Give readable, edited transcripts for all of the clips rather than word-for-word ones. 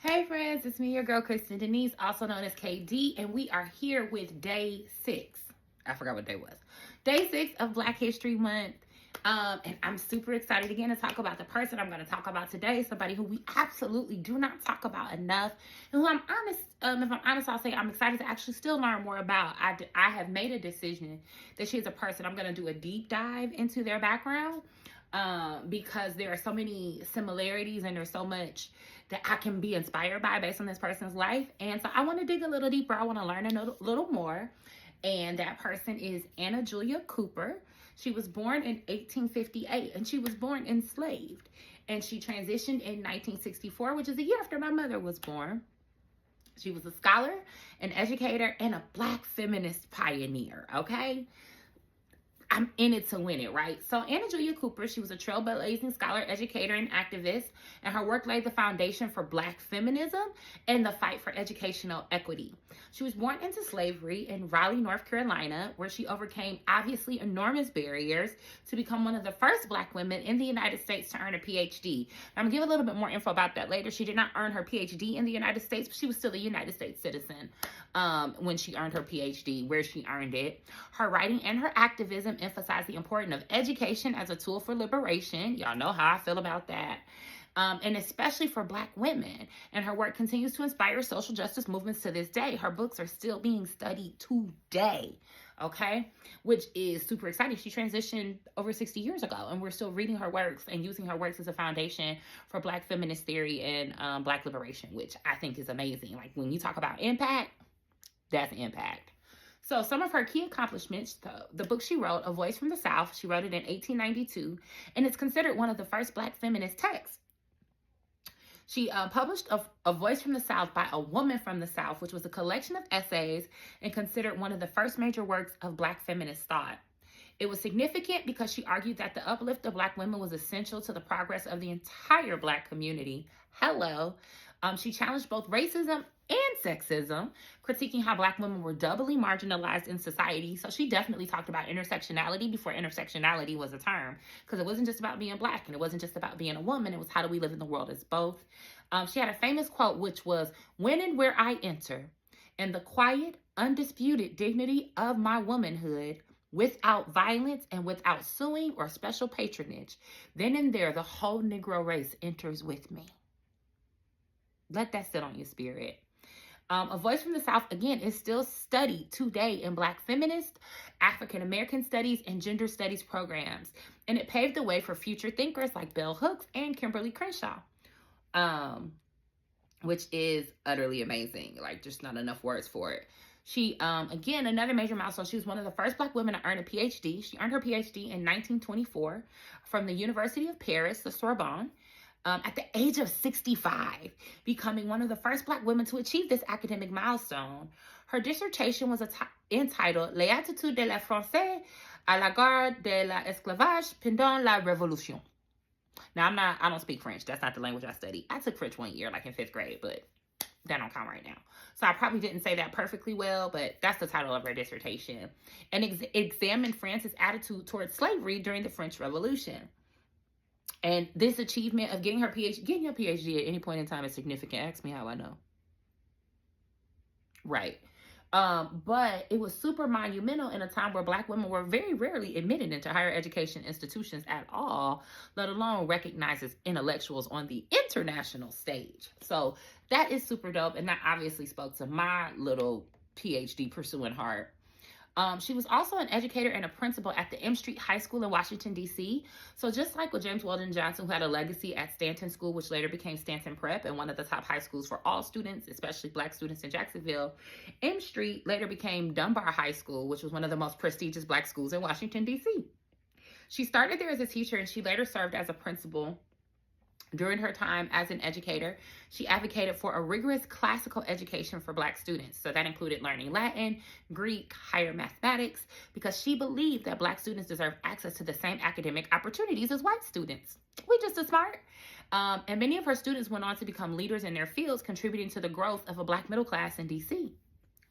Hey friends, it's me, your girl, Kristen Denise, also known as KD, and we are here with day 6. I forgot what day was. Day 6 of Black History Month. And I'm super excited again to talk about the person I'm going to talk about today. Somebody who we absolutely do not talk about enough. And who I'm honest, if I'm honest, I'll say I'm excited to actually still learn more about. I have made a decision that she's a person I'm going to do a deep dive into their background. Because there are so many similarities and there's so much that I can be inspired by based on this person's life. And so I want to dig a little deeper. I want to learn a little more. And that person is Anna Julia Cooper. She was born in 1858 and she was born enslaved. And she transitioned in 1964, which is a year after my mother was born. She was a scholar, an educator, and a Black feminist pioneer, okay? I'm in it to win it, right? So Anna Julia Cooper, she was a trailblazing scholar, educator, and activist, and her work laid the foundation for Black feminism and the fight for educational equity. She was born into slavery in Raleigh, North Carolina, where she overcame obviously enormous barriers to become one of the first Black women in the United States to earn a Ph.D. I'm gonna give a little bit more info about that later. She did not earn her Ph.D. in the United States, but she was still a United States citizen when she earned her Ph.D., where she earned it. Her writing and her activism emphasize the importance of education as a tool for liberation. Y'all know how I feel about that. And especially for Black women. And her work continues to inspire social justice movements to this day. Her books are still being studied today, okay? Which is super exciting. She transitioned over 60 years ago, and we're still reading her works and using her works as a foundation for Black feminist theory and Black liberation, which I think is amazing. Like, when you talk about impact, that's impact. So some of her key accomplishments, the book she wrote, A Voice from the South, she wrote it in 1892, and it's considered one of the first Black feminist texts. She published a Voice from the South by a Woman from the South, which was a collection of essays and considered one of the first major works of Black feminist thought. It was significant because she argued that the uplift of Black women was essential to the progress of the entire Black community. Hello. She challenged both racism and sexism, critiquing how Black women were doubly marginalized in society. So she definitely talked about intersectionality before intersectionality was a term, because it wasn't just about being Black and it wasn't just about being a woman. It was how do we live in the world as both. She had a famous quote, which was, "When and where I enter, in the quiet, undisputed dignity of my womanhood, without violence and without suing or special patronage, then and there the whole Negro race enters with me." Let that sit on your spirit. A Voice from the South, again, is still studied today in Black feminist, African American studies, and gender studies programs. And it paved the way for future thinkers like Bell Hooks and Kimberly Crenshaw, which is utterly amazing. Like, just not enough words for it. She, again, another major milestone. She was one of the first Black women to earn a Ph.D. She earned her Ph.D. in 1924 from the University of Paris, the Sorbonne. At the age of 65, becoming one of the first Black women to achieve this academic milestone. Her dissertation was entitled Les attitudes de la Français à l'égard de l'esclavage pendant la Révolution. Now, I don't speak French. That's not the language I study. I took French 1 year, like in 5th grade, but that don't count right now. So I probably didn't say that perfectly well, but that's the title of her dissertation. And examined France's attitude towards slavery during the French Revolution. And this achievement of getting your PhD at any point in time is significant. Ask me how I know. Right. But it was super monumental in a time where Black women were very rarely admitted into higher education institutions at all, let alone recognized as intellectuals on the international stage. So that is super dope. And that obviously spoke to my little PhD pursuing heart. She was also an educator and a principal at the M Street High School in Washington, D.C. So just like with James Weldon Johnson, who had a legacy at Stanton School, which later became Stanton Prep, and one of the top high schools for all students, especially Black students in Jacksonville, M Street later became Dunbar High School, which was one of the most prestigious Black schools in Washington, D.C. She started there as a teacher, and she later served as a principal. During her time as an educator, she advocated for a rigorous classical education for Black students. So that included learning Latin, Greek, higher mathematics, because she believed that Black students deserve access to the same academic opportunities as white students. We just as smart. And many of her students went on to become leaders in their fields, contributing to the growth of a Black middle class in D.C.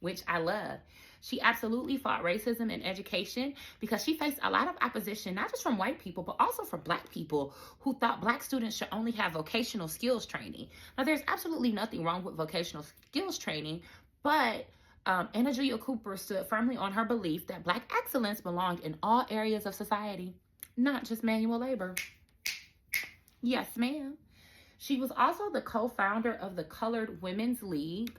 which I love. She absolutely fought racism in education because she faced a lot of opposition, not just from white people, but also from Black people who thought Black students should only have vocational skills training. Now, there's absolutely nothing wrong with vocational skills training, but Anna Julia Cooper stood firmly on her belief that Black excellence belonged in all areas of society, not just manual labor. Yes, ma'am. She was also the co-founder of the Colored Women's League,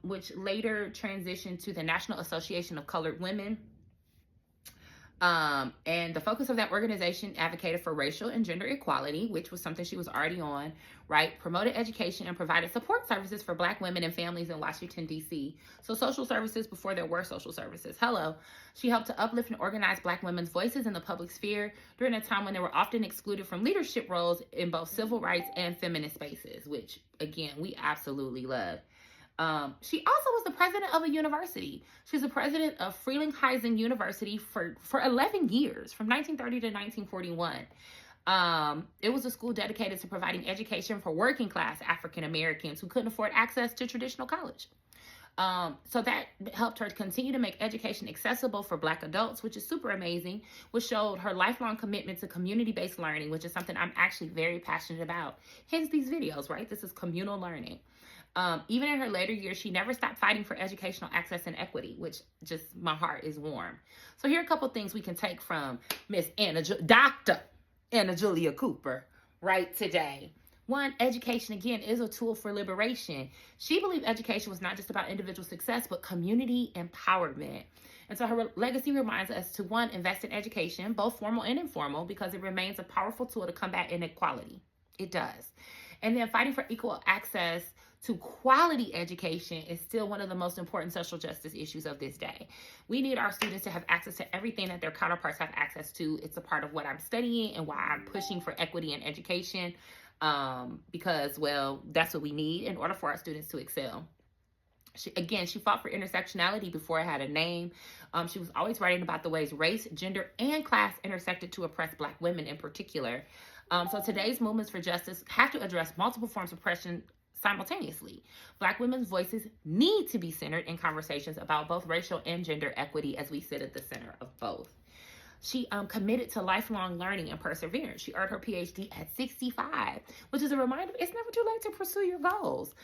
which later transitioned to the National Association of Colored Women. And the focus of that organization advocated for racial and gender equality, which was something she was already on, right? Promoted education and provided support services for Black women and families in Washington, D.C. So social services before there were social services. Hello. She helped to uplift and organize Black women's voices in the public sphere during a time when they were often excluded from leadership roles in both civil rights and feminist spaces, which, again, we absolutely love. She also was the president of a university. She was the president of Frelinghuysen University for 11 years, from 1930 to 1941. It was a school dedicated to providing education for working class African Americans who couldn't afford access to traditional college. So that helped her continue to make education accessible for Black adults, which is super amazing, which showed her lifelong commitment to community-based learning, which is something I'm actually very passionate about. Hence these videos, right? This is communal learning. Even in her later years, she never stopped fighting for educational access and equity, which just, my heart is warm. So here are a couple things we can take from Dr. Anna Julia Cooper right today. One, education, again, is a tool for liberation. She believed education was not just about individual success, but community empowerment. And so her legacy reminds us to, one, invest in education, both formal and informal, because it remains a powerful tool to combat inequality. It does. And then fighting for equal access to quality education is still one of the most important social justice issues of this day. We need our students to have access to everything that their counterparts have access to. It's a part of what I'm studying and why I'm pushing for equity in education, because, well, that's what we need in order for our students to excel. She fought for intersectionality before it had a name. She was always writing about the ways race, gender, and class intersected to oppress Black women in particular. So today's movements for justice have to address multiple forms of oppression simultaneously. Black women's voices need to be centered in conversations about both racial and gender equity as we sit at the center of both. She committed to lifelong learning and perseverance. She earned her Ph.D. at 65, which is a reminder it's never too late to pursue your goals.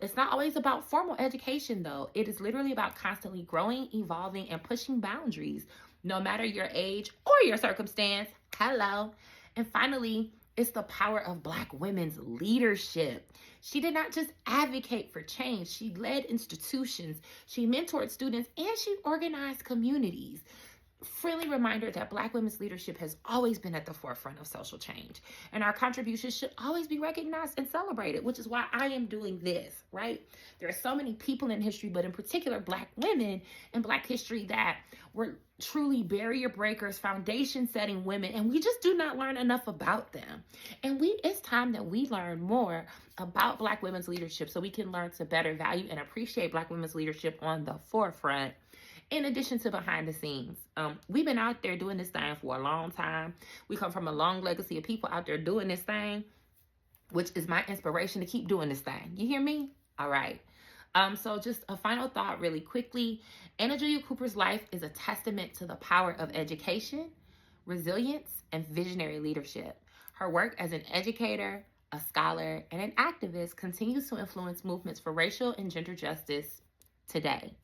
It's not always about formal education, though. It is literally about constantly growing, evolving, and pushing boundaries, no matter your age or your circumstance. Hello. And finally, it's the power of Black women's leadership. She did not just advocate for change. She led institutions, she mentored students, and she organized communities. Friendly reminder that Black women's leadership has always been at the forefront of social change. And our contributions should always be recognized and celebrated, which is why I am doing this, right? There are so many people in history, but in particular Black women in Black history that were truly barrier breakers, foundation setting women, and we just do not learn enough about them. And it's time that we learn more about Black women's leadership so we can learn to better value and appreciate Black women's leadership on the forefront, in addition to behind the scenes. We've been out there doing this thing for a long time. We come from a long legacy of people out there doing this thing, which is my inspiration to keep doing this thing. You hear me? All right. So just a final thought really quickly. Anna Julia Cooper's life is a testament to the power of education, resilience, and visionary leadership. Her work as an educator, a scholar, and an activist continues to influence movements for racial and gender justice today.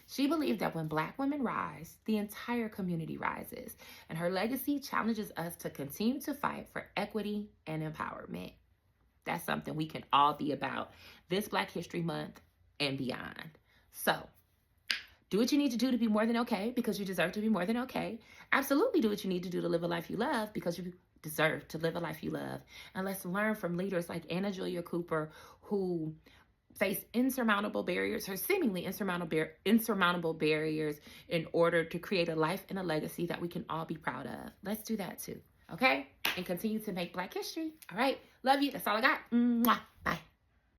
She believed that when Black women rise, the entire community rises, and her legacy challenges us to continue to fight for equity and empowerment. That's something we can all be about this Black History Month and beyond. So, do what you need to do to be more than okay, because you deserve to be more than okay. Absolutely do what you need to do to live a life you love, because you deserve to live a life you love. And let's learn from leaders like Anna Julia Cooper, who face insurmountable barriers, or seemingly insurmountable barriers, in order to create a life and a legacy that we can all be proud of. Let's do that too, okay? And continue to make Black history. All right, love you. That's all I got. Mwah. Bye.